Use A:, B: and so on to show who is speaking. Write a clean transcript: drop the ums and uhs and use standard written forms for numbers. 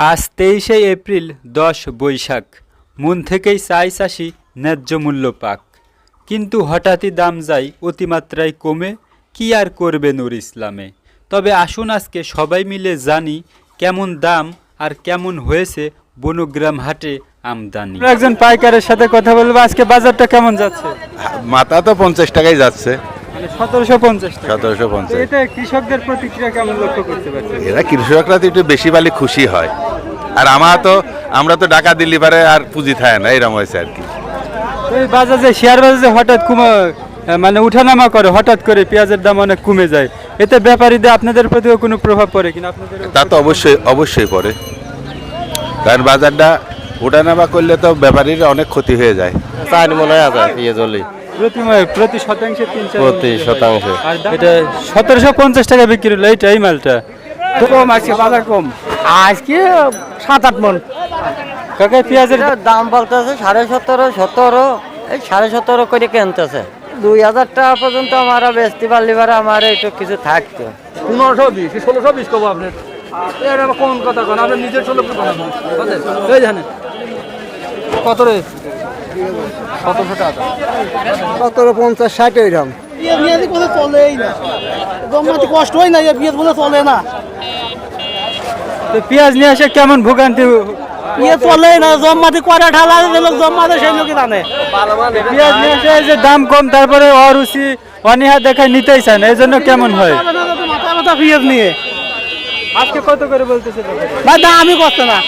A: আজ 23শে এপ্রিল 10 বৈশাখ। মন থেকেই চাই চাষি ন্যায্য মূল্য পাক, কিন্তু হঠাৎই দাম যায় অতিমাত্রায় কমে। কি আর করবে নূর ইসলামে। তবে আসুন আজকে সবাই মিলে জানি কেমন দাম আর কেমন হয়েছে বনগ্রাম হাটে আমদানি। একজন পাইকারের সাথে কথা বলবো, আজকে বাজারটা কেমন যাচ্ছে?
B: মাথা তো 50 টাকাই যাচ্ছে।
A: 1750 টাকা।
B: 1750।
A: এটা কৃষকদের প্রতিক্রিয়া কেমন লক্ষ্য করতে পারছেন?
B: এরা কৃষকরা তো একটু বেশি পালি খুশি হয়, আর আমরা তো টাকা দিল্লি পারে আর পুঁজি থাকে না, এরকম হয়েছে আর কি।
A: এই বাজারে শেয়ার বাজারে হঠাৎ মানে উঠানামা করে, হঠাৎ করে পেঁয়াজের দাম অনেক কমে যায়, এতে ব্যাপারীদের আপনাদের প্রতিও কোনো প্রভাব পড়ে কিনা? আপনাদের
B: তা তো অবশ্যই পড়ে, কারণ বাজারটা ওঠানামা করলে তো ব্যাপারীর অনেক ক্ষতি হয়ে যায়।
C: 4 মনে হয় পেঁয়াজ হলি
A: প্রতি শতাংশে 3-4
C: প্রতি শতাংশে।
A: আর এটা 1750 টাকা বিক্রি হলো এই মালটা।
D: কম আজকে বাজার কম, আজকে 7-8 মন।
A: কাকা পেঁয়াজের
E: দাম বলতেছে 17.5-17, এই 17.5 করে কিনতেছে। 2000 টাকা পর্যন্ত আমরা বেচতে পারলে পারে আমার একটু কিছু থাকতো।
D: 1520 কি 1620 কব আপনার? এর আবার কোন কথা কোন আপনি নিজের 16 কথা বলেন, এই জানেন কত রে? 1700 টাকা
F: 1750-60 এরকম।
D: পেঁয়াজ বলে চলেই না, জমাতে কষ্ট হয় না, পেঁয়াজ বলে চলে না,
A: তো পেঁয়াজ নিয়ে আসে কেমন ভোগান্তি?
D: পেঁয়াজ চলেই না, জমাতে কয়টা ঢালা লোক জমাতে সেই লোকই জানে।
A: পেঁয়াজ নিয়ে আসে যে দাম কম, তারপরে অরুচি অনীহা দেখায় নিতেই চায় না, এই জন্য কেমন হয়?
D: মাথা মাথা পেঁয়াজ নিয়ে
A: আজকে কত করে বলতেছে?
D: ভাই দামই করছে না।